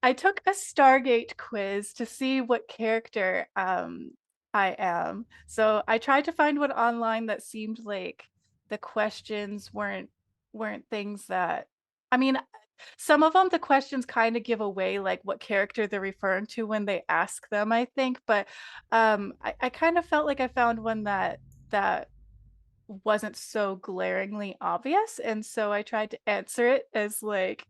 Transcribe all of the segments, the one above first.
I took a Stargate quiz to see what character I am. So I tried to find one online that seemed like the questions weren't things that I mean, some of them the questions kind of give away like what character they're referring to when they ask them, I think, but I kind of felt like I found one that wasn't so glaringly obvious, and so I tried to answer it as like,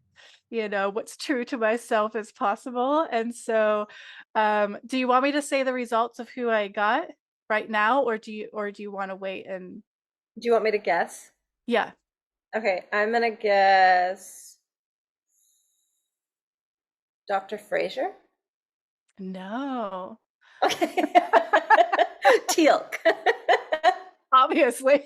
what's true to myself as possible. And so do you want me to say the results of who I got right now, or do you want to wait and Do you want me to guess? yeah. Okay, I'm gonna guess Dr. Frasier. No. Okay. Teal'c. Obviously.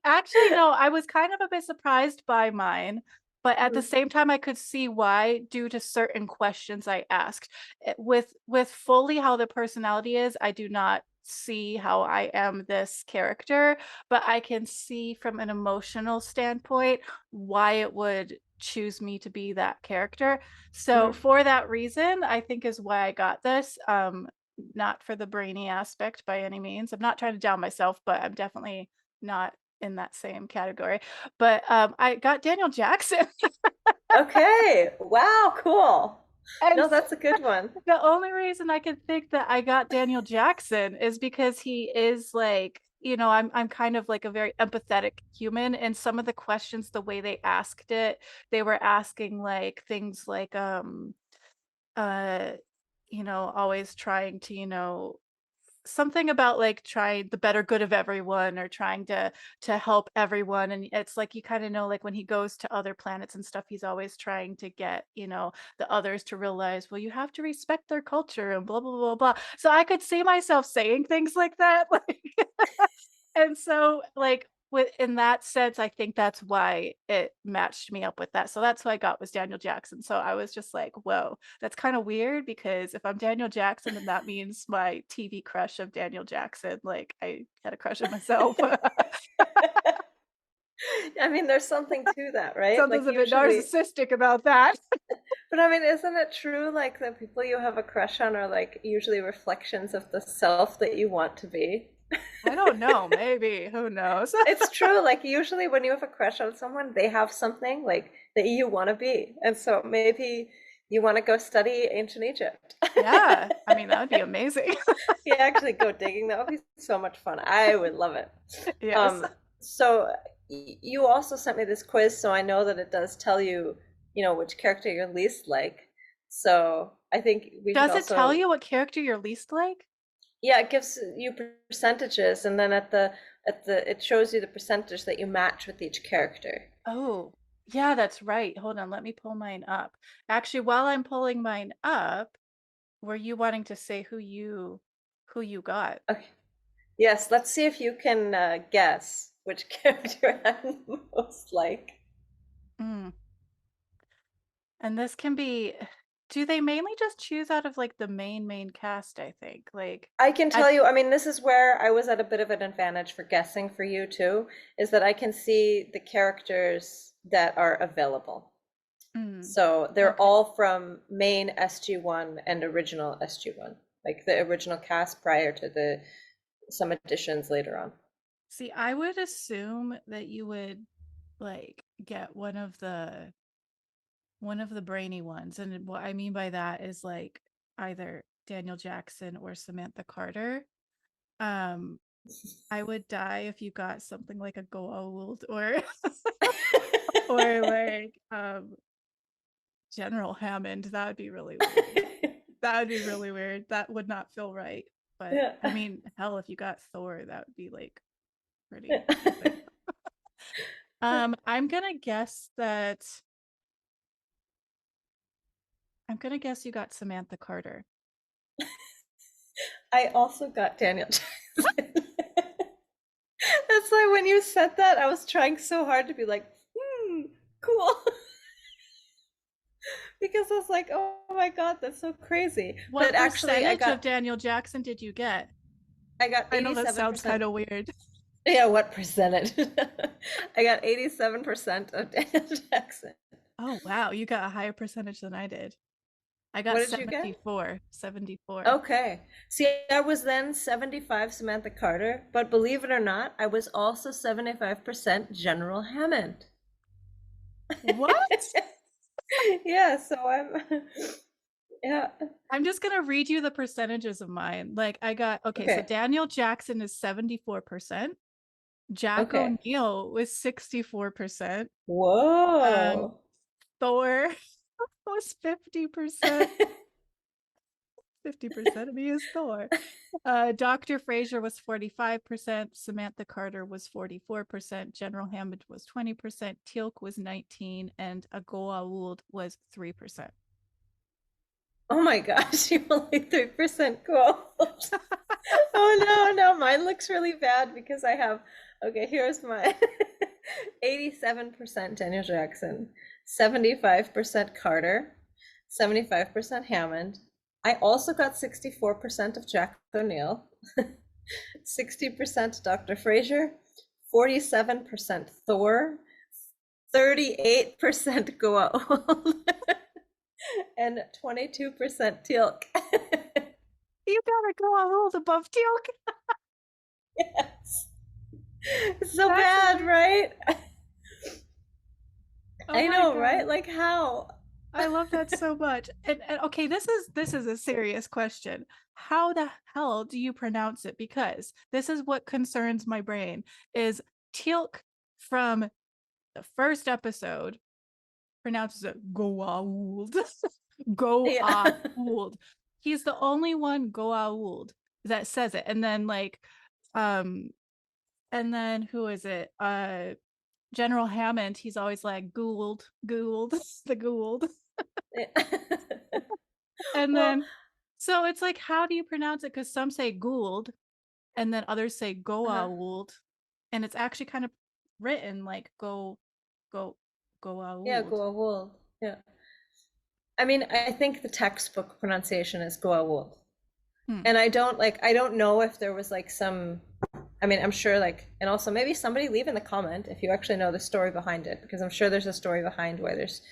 Actually, no, I was kind of a bit surprised by mine, but at the Mhm. same time, I could see why due to certain questions I asked. With fully how the personality is, I do not see how I am this character, but I can see from an emotional standpoint why it would choose me to be that character. So Mhm. for that reason, I think is why I got this. Not for the brainy aspect by any means. I'm not trying to down myself, but I'm definitely not in that same category. But I got Daniel Jackson. Okay. Wow, cool. And No, that's a good one. the only reason I can think that I got Daniel Jackson is because he is like, I'm kind of like a very empathetic human, and some of the questions, the way they asked it, they were asking like things like uh always trying to, something about like trying the better good of everyone or trying to help everyone. And it's like you kind of know, like when he goes to other planets and stuff, he's always trying to get, the others to realize, well, you have to respect their culture and blah blah blah blah. So I could see myself saying things like that. Like, and so like with in that sense, I think that's why it matched me up with that. So that's who I got was Daniel Jackson. So I was just like, whoa, that's kind of weird because if I'm Daniel Jackson, then that means my TV crush of Daniel Jackson. Like I had a crush on myself. I mean, there's something to that, right? Something's Like a bit usually, narcissistic about that. but I mean, isn't it true like the people you have a crush on are like usually reflections of the self that you want to be? I don't know, maybe. Who knows? It's true. Like usually when you have a crush on someone, they have something like that you want to be. And so maybe you want to go study ancient Egypt. Yeah. I mean, that would be amazing. You actually go digging. That would be so much fun. I would love it. Yes. Um, so you also sent me this quiz, so I know that it does tell you, which character you're least like. So I think we should Does it tell also, you what character you're least like? yeah, it gives you percentages, and then at the it shows you the percentage that you match with each character. Oh, yeah, that's right. Hold on, let me pull mine up. Actually, while I'm pulling mine up, were you wanting to say who you got? Okay. Yes, let's see if you can guess which character I'm most like. Mm. And this can be, do they mainly just choose out of like the main cast, I think? Like I can I tell you, I mean, this is where I was at a bit of an advantage for guessing for you too, is that I can see the characters that are available. mm, So they're okay. all from main SG-1 and original SG-1, like the original cast prior to the some additions later on. See, I would assume that you would like get one of the brainy ones. And what I mean by that is like either Daniel Jackson or Samantha Carter. Um, I would die if you got something like a Goa'uld or or like General Hammond. That would be really weird. That would be really weird. That would not feel right. But Yeah. I mean, hell, if you got Thor, that would be like pretty Yeah. epic. I'm gonna guess that I'm gonna guess you got Samantha Carter. I also got Daniel Jackson. That's why when you said that, I was trying so hard to be like, cool. Because I was like, oh my God, that's so crazy. What But actually, I percentage of got Daniel Jackson did you get? I got I know that sounds 87%. kind of weird. Yeah, what percentage? I got 87% of Daniel Jackson. Oh, wow. You got a higher percentage than I did. I got What did you get? 74. 74. Okay. See, I was then 75 Samantha Carter, but believe it or not, I was also 75% General Hammond. What? Yeah, so I'm yeah. I'm just gonna read you the percentages of mine. Like I got okay, so Okay. Daniel Jackson is 74%. Jack Okay. O'Neill was 64%. Um, Whoa. Thor was 50%. 50% of me is Thor. Dr. Fraser was 45%. Samantha Carter was 44%. General Hammond was 20%. Teal'c was 19%. And Agoa Wold was 3%. Oh my gosh, you only 3% gold. Oh no, mine looks really bad because I have, okay, here's my 87% Daniel Jackson, 75% Carter, 75% Hammond. I also got 64% of Jack O'Neill, 60% Dr. Fraser, 47% Thor, 38% Goa and 22% Teal'c. You gotta go a hold above Teal'c. Yes. So That's bad, amazing. right? Oh I my know, right? God. Like how? I love that so much. And okay, this is a serious question. How the hell do you pronounce it? Because this is what concerns my brain is Teal'c from the first episode pronounces it Goa'uld. Yeah. Goa'uld. He's the only one Goa'uld that says it. Um and then who is it? General Hammond, he's always like Gould, Gould, the Gould. And Well, then so it's like how do you pronounce it? Because some say Gould and then others say uh Goa'uld. And it's actually kind of written like go yeah, Goa'uld. Goa wool. Yeah. I mean, I think the textbook pronunciation is Goa wool. Hmm. And I don't know if there was like some, I mean, I'm sure like, and also maybe somebody leave in the comment if you actually know the story behind it, because I'm sure there's a story behind where there's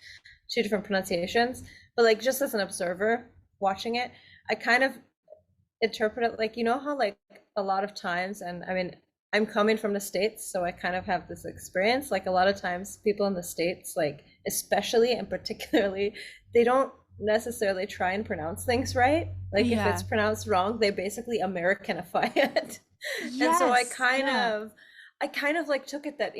two different pronunciations. But like just as an observer watching it, I kind of interpret it like, you know how like a lot of times, and I mean, I'm coming from the States, so I kind of have this experience. Like a lot of times people in the States, like especially and particularly, they don't necessarily try and pronounce things right. Like if it's Yeah. pronounced wrong, they basically Americanify it. And so Yes. Yeah. I kind of like took it that,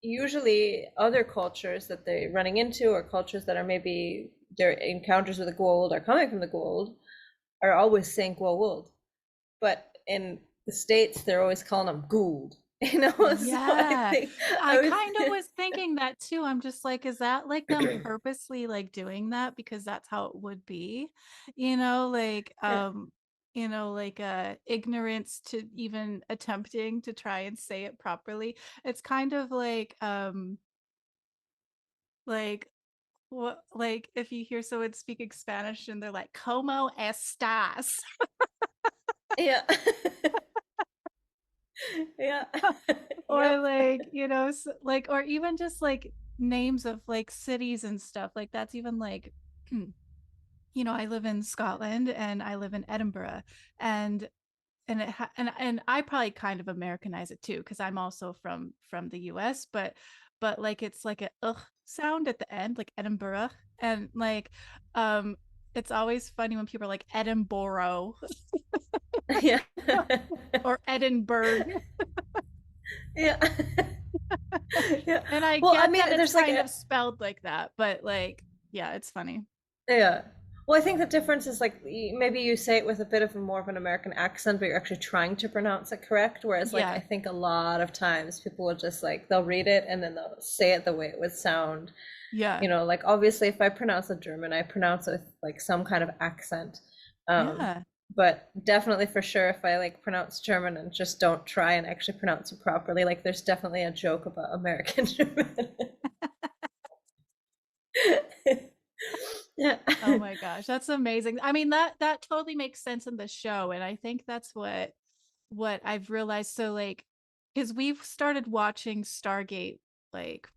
usually other cultures that they're running into or cultures that are maybe their encounters with the gold are coming from the gold are always saying Goa'uld, but in the States they're always calling them Gould. So I Yeah. think I I was kind of was thinking that too. I'm just like, is that like them purposely like doing that because that's how it would be? You know, like yeah, ignorance to even attempting to try and say it properly. It's kind of like what like if you hear someone speaking Spanish and they're like, "Como estás?" yeah, yeah, Or yep, or even just like names of like cities and stuff like that's even like I live in Scotland and I live in Edinburgh and and I probably kind of Americanize it too because I'm also from the US but like it's like a ugh sound at the end like Edinburgh and like um it's always funny when people are like Edinburgh yeah, or Edinburgh. yeah, yeah. And I Well, I get that mean, it's there's like kind a, of spelled like that, but like, yeah, it's funny. yeah. Well, I think the difference is like maybe you say it with a bit of a more of an American accent, but you're actually trying to pronounce it correct. Whereas, like, I Yeah. think a lot of times people will just like they'll read it and then they'll say it the way it would sound. Yeah. Like obviously if I pronounce a German, I pronounce it with like some kind of accent. Um, Yeah. but definitely for sure if I like pronounce German and just don't try and actually pronounce it properly, like there's definitely a joke about American German. Yeah. Oh my gosh, that's amazing. I mean, that totally makes sense in the show, and I think that's what I've realized. So like, because we've started watching Stargate, like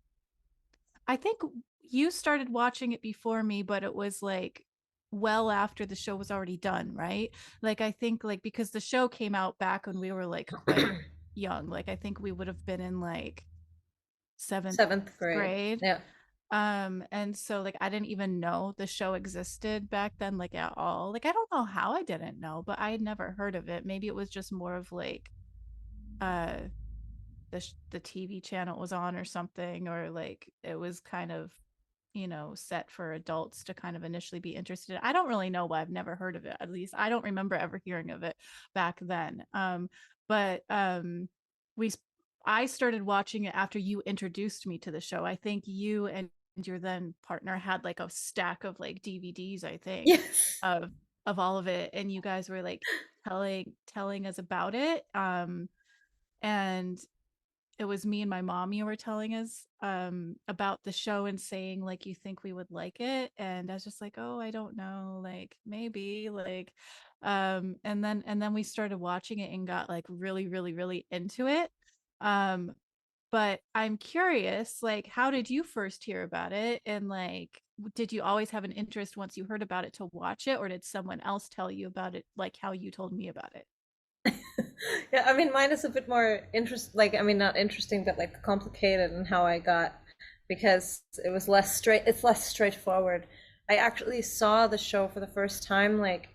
I think you started watching it before me, but it was like well after the show was already done, right? Like I think like because the show came out back when we were like quite young. Like I think we would have been in like seventh Seventh grade. grade. Yeah. And so like I didn't even know the show existed back then, like at all. Like I don't know how I didn't know, but I had never heard of it. Maybe it was just more of like uh the TV channel was on or something, or like it was kind of, you know, set for adults to kind of initially be interested. I don't really know why I've never heard of it. At least I don't remember ever hearing of it back then. But we I started watching it after you introduced me to the show. I think you and your then partner had like a stack of like DVDs, I think, Yes. of all of it, and you guys were like telling us about it. And it was me and my mom you were telling us about the show and saying like you think we would like it, and I was just like, oh, I don't know, like maybe, like and then we started watching it and got like really really really into it. But I'm curious, like how did you first hear about it, and like did you always have an interest once you heard about it to watch it, or did someone else tell you about it like how you told me about it? Yeah, I mean, mine is a bit more like, I mean, not interesting, but like complicated in how I got, because it was it's less straightforward. I actually saw the show for the first time, like,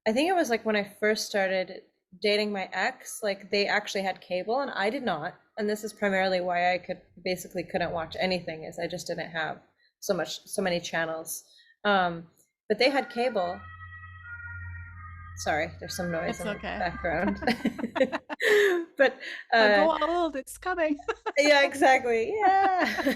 I think it was like when I first started dating my ex, like they actually had cable and I did not. And this is primarily why I couldn't watch anything, is I just didn't have so many channels. But they had cable. Sorry, there's some noise It's in the okay. background. But Go old, it's coming. yeah, exactly. Yeah.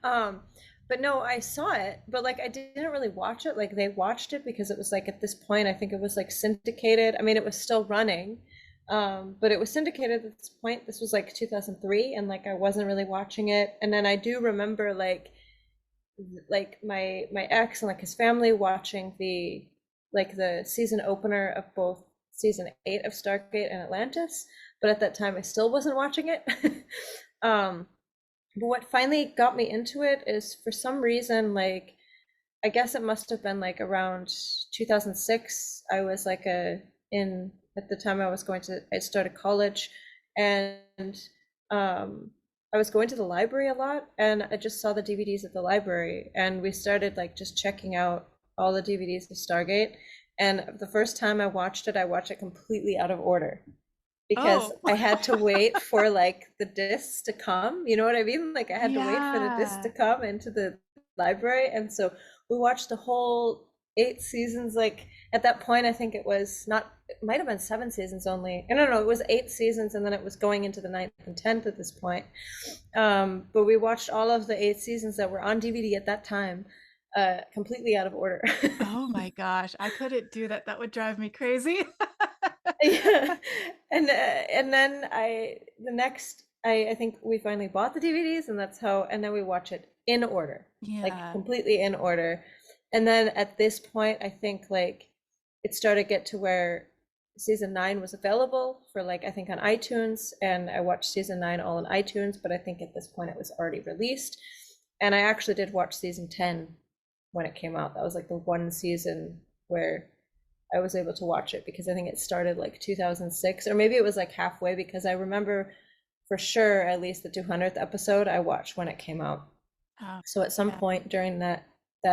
um, but no, I saw it, but like I didn't really watch it. Like they watched it because it was like at this point, I think it was like syndicated. I mean, it was still running, but it was syndicated at this point. This was like 2003, and like I wasn't really watching it. And then I do remember like my ex and like his family watching the season opener of both season 8 of Stargate and Atlantis, but at that time I still wasn't watching it. But what finally got me into it is, for some reason, like I guess it must have been like around 2006. I was like in at the time I started college, and I was going to the library a lot, and I just saw the DVDs at the library, and we started like just checking out all the DVDs of Stargate. And the first time I watched it completely out of order, because Oh. I had to wait for like the discs to come. You know what I mean? Like I had to wait for the discs to Yeah. come into the library. And so we watched the whole 8 seasons. Like at that point, I think it was not, it might have been 7 seasons only. No, it was 8 seasons, and then it was going into the 9th and 10th at this point. But we watched all of the 8 seasons that were on DVD at that time, completely out of order. Oh my gosh, I couldn't do that. That would drive me crazy. Yeah. And then I think we finally bought the DVDs, and that's how, and then we watch it in order, like Yeah. completely in order. And then at this point, I think like it started to get to where season 9 was available for like, I think on iTunes, and I watched season 9 all on iTunes, but I think at this point it was already released. And I actually did watch season 10 when it came out. That was like the one season where I was able to watch it, because I think it started like 2006, or maybe it was like halfway, because I remember for sure at least the 200th episode I watched when it came out. Oh, So at some yeah. point during that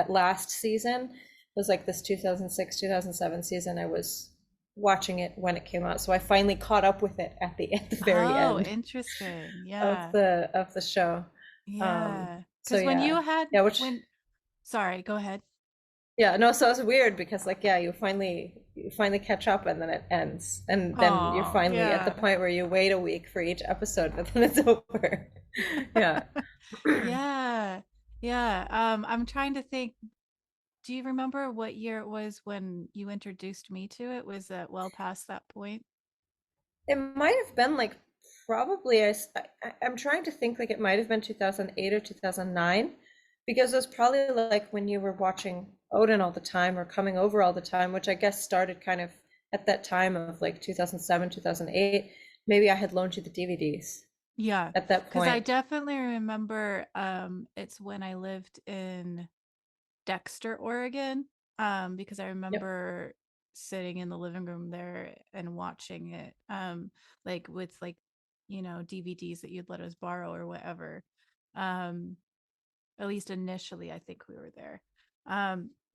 last season, was like this 2006-2007 season, I was watching it when it came out. So I finally caught up with it at the very Oh, end interesting. of Yeah. the show. Yeah. So Because when yeah. you had Yeah, which when sorry, go ahead. Yeah, no, so it's weird because like yeah, you finally catch up, and then it ends. And then you're Oh, finally at the yeah. point where you wait a week for each episode, but then it's over. Yeah. Yeah. Yeah. I'm trying to think. Do you remember what year it was when you introduced me to it? Was that well past that point? It might have been like probably I'm trying to think, like it might have been 2008 or 2009, because it was probably like when you were watching Odin all the time, or coming over all the time, which I guess started kind of at that time of like 2007, 2008. Maybe I had loaned you the DVDs. Yeah, at that because I point. definitely remember, it's when I lived in Dexter, Oregon, because I Yep. remember sitting in the living room there and watching it, like with like, DVDs that you'd let us borrow or whatever. Um, at least initially, I think we were there.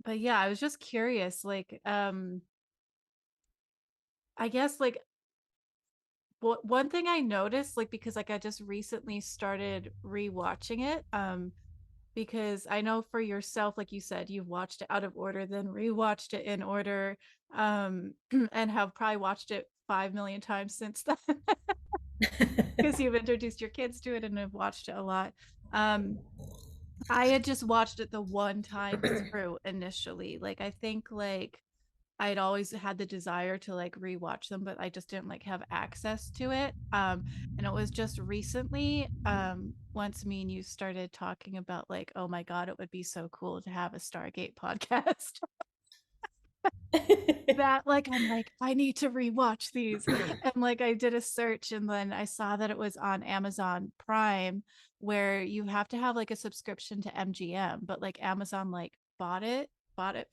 But yeah, I was just curious, like, I guess like one thing I noticed, like because like I just recently started rewatching it, because I know for yourself, like you said, you've watched it out of order, then rewatched it in order, and have probably watched it 5 million times since then because you've introduced your kids to it and have watched it a lot. Um, I had just watched it the one time through initially. Like I think like I'd always had the desire to like rewatch them, but I just didn't like have access to it. And it was just recently, once me and you started talking about like, oh my God, it would be so cool to have a Stargate podcast. That like I'm like, I need to rewatch these. And like I did a search and then I saw that it was on Amazon Prime where you have to have like a subscription to MGM, but like Amazon like bought it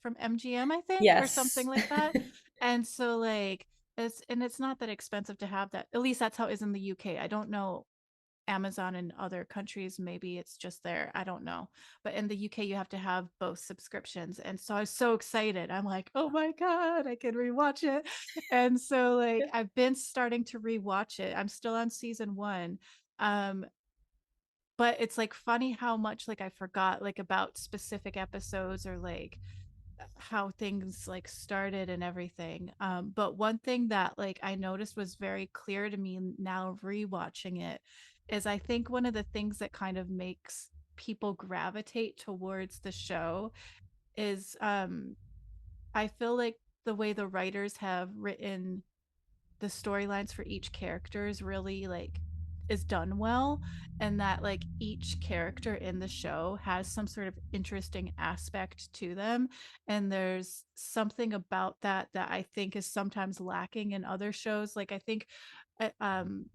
from MGM, I think, or something Yes. like that. And so like it's not that expensive to have that. At least that's how it is in the UK. I don't know Amazon in other countries, maybe it's just there. I don't know. But in the UK, you have to have both subscriptions. And so I was so excited. I'm like, oh my God, I can rewatch it. And so like I've been starting to rewatch it. I'm still on season one. Um, but it's like funny how much like I forgot like about specific episodes or like how things like started and everything. But one thing that like I noticed was very clear to me now rewatching it is I think one of the things that kind of makes people gravitate towards the show is I feel like the way the writers have written the storylines for each character is really like is done well, and that like each character in the show has some sort of interesting aspect to them, and there's something about that that I think is sometimes lacking in other shows. Like I think uh, um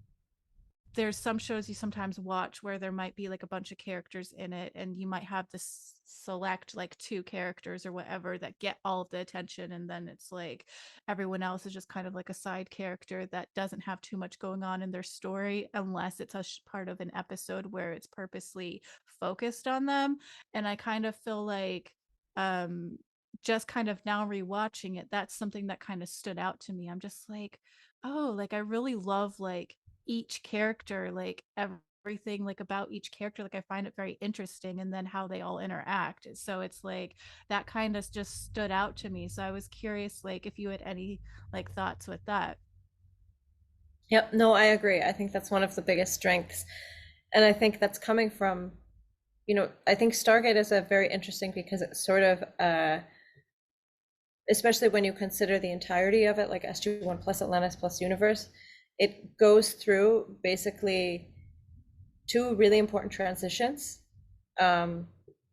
there's some shows you sometimes watch where there might be like a bunch of characters in it and you might have this select like two characters or whatever that get all of the attention, and then it's like everyone else is just kind of like a side character that doesn't have too much going on in their story unless it's a part of an episode where it's purposely focused on them. And I kind of feel like um just kind of now rewatching it, that's something that kind of stood out to me. I'm just like, oh, like I really love like each character, like everything like about each character, like I find it very interesting, and then how they all interact. So it's like that kind of just stood out to me. So I was curious like if you had any like thoughts with that. Yep, no, I agree. I think that's one of the biggest strengths. And I think that's coming from, I think Stargate is a very interesting because it's sort of especially when you consider the entirety of it, like SG-1 plus Atlantis plus universe, it goes through basically two really important transitions. Um,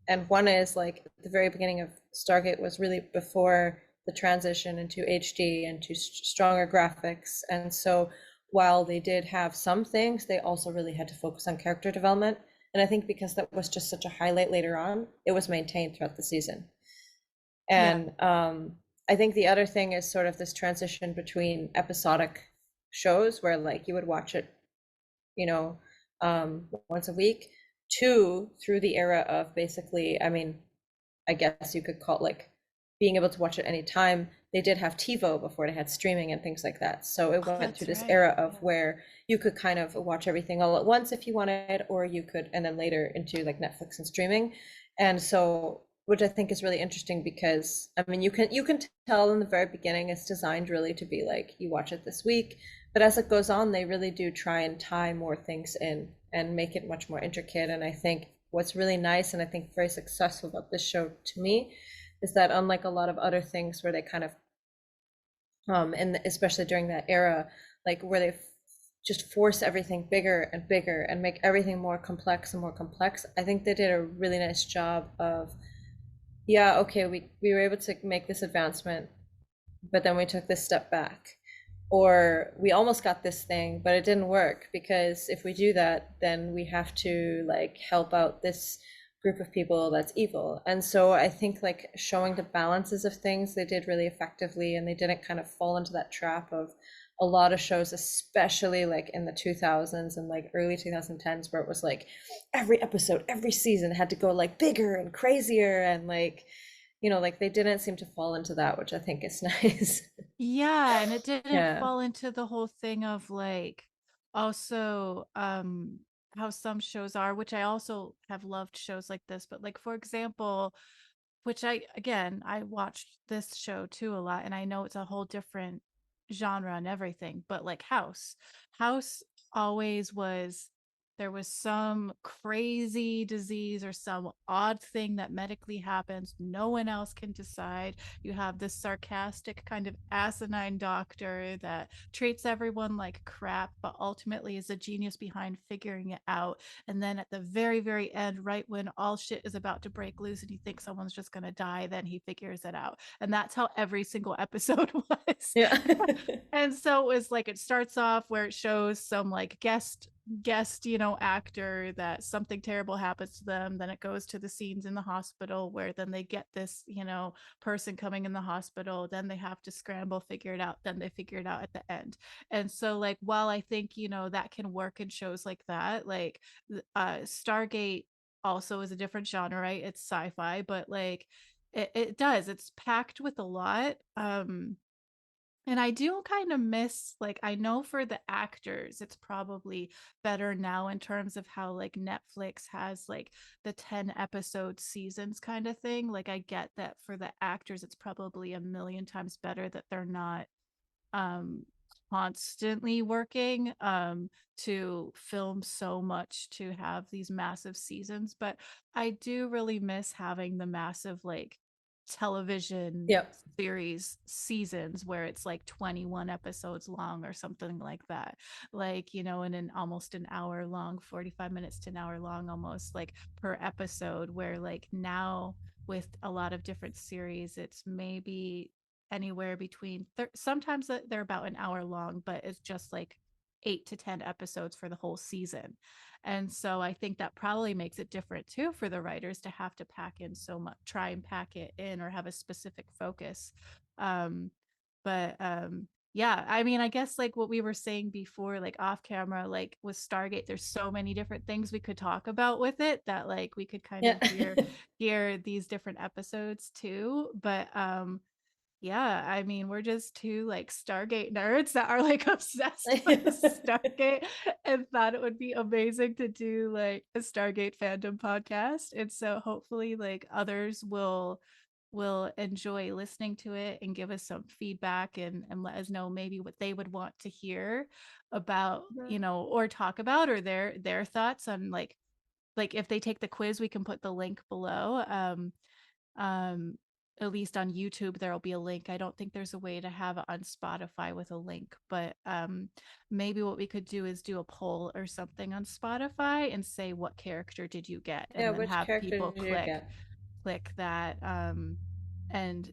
and one is like the very beginning of Stargate was really before the transition into HD and to stronger graphics. And so while they did have some things, they also really had to focus on character development. And I think because that was just such a highlight later on, it was maintained throughout the season. Yeah. And I think the other thing is sort of this transition between episodic shows where like you would watch it, you know, once a week, to through the era of basically, I mean, I guess you could call it like being able to watch it anytime. They did have TiVo before they had streaming and things like that. So it Oh, went through that's this right. era of Yeah. where you could kind of watch everything all at once if you wanted, or you could, and then later into like Netflix and streaming. And so, which I think is really interesting because I mean, you can tell in the very beginning it's designed really to be like you watch it this week, but as it goes on, they really do try and tie more things in and make it much more intricate. And I think what's really nice and I think very successful about this show to me is that unlike a lot of other things where they kind of and especially during that era, like where they just force everything bigger and bigger and make everything more complex and more complex, I think they did a really nice job of, yeah, okay, we were able to make this advancement, but then we took this step back. or we almost got this thing, but it didn't work, because if we do that, then we have to like help out this group of people that's evil. And so I think like showing the balances of things they did really effectively, and they didn't kind of fall into that trap of a lot of shows, especially like in the 2000s and like early 2010s, where it was like every episode, every season had to go like bigger and crazier, and like, you know, like they didn't seem to fall into that, which I think is nice. Yeah, and it didn't Yeah. fall into the whole thing of like also how some shows are, which I also have loved shows like this, but like for example, which I watched this show too a lot, and I know it's a whole different genre and everything, but like House always was, there was some crazy disease or some odd thing that medically happens. No one else can decide. You have this sarcastic, kind of asinine doctor that treats everyone like crap, but ultimately is a genius behind figuring it out. And then at the very, very end, right when all shit is about to break loose and you think someone's just going to die, then he figures it out. And that's how every single episode was. Yeah. And so it was like, it starts off where it shows some like guest actor that something terrible happens to them, then it goes to the scenes in the hospital where then they get this person coming in the hospital, then they have to scramble, figure it out, then they figure it out at the end. And so like while I think that can work in shows like that, like Stargate also is a different genre, right? It's sci-fi, but like it's packed with a lot. And I do kind of miss, like, I know for the actors, it's probably better now in terms of how, like, Netflix has, like, the 10 episode seasons kind of thing. Like, I get that for the actors, it's probably a million times better that they're not um, constantly working to film so much to have these massive seasons. But I do really miss having the massive, like, television Yep. series seasons where it's like 21 episodes long or something like that, like in an almost an hour long, 45 minutes to an hour long almost, like per episode, where like now with a lot of different series it's maybe anywhere between sometimes they're about an hour long, but it's just like 8 to 10 episodes for the whole season. And so I think that probably makes it different too for the writers to have to pack in so much, try and pack it in or have a specific focus. um but yeah, I mean, I guess like what we were saying before, like off camera, like with Stargate, there's so many different things we could talk about with it that like we could kind Yeah. of hear these different episodes too. But yeah, I mean, we're just two like Stargate nerds that are like obsessed with Stargate and thought it would be amazing to do like a Stargate fandom podcast. And so hopefully like others will enjoy listening to it and give us some feedback and let us know maybe what they would want to hear about, or talk about, or their thoughts on like if they take the quiz, we can put the link below. Um at least on YouTube there'll be a link. I don't think there's a way to have it on Spotify with a link, but maybe what we could do is do a poll or something on Spotify and say what character did you get, Yeah, and then which have character people did you get? click that. And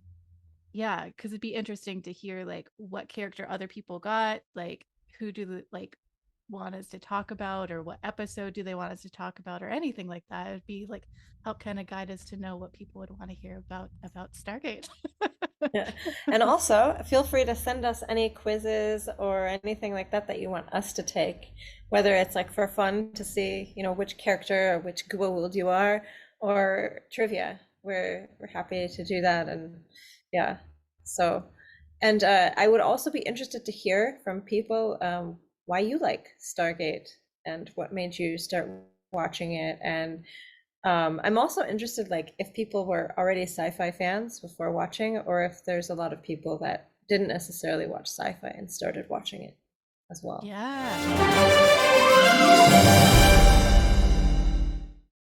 yeah, because it'd be interesting to hear like what character other people got, like who do the like want us to talk about, or what episode do they want us to talk about, or anything like that. It'd be like help kind of guide us to know what people would want to hear about Stargate. Yeah. And also, feel free to send us any quizzes or anything like that that you want us to take, whether it's like for fun to see, you know, which character or which Goa'uld you are, or trivia. We're happy to do that. And yeah, so, and I would also be interested to hear from people why you like Stargate and what made you start watching it. And I'm also interested, like, if people were already sci-fi fans before watching, or if there's a lot of people that didn't necessarily watch sci-fi and started watching it as well. Yeah.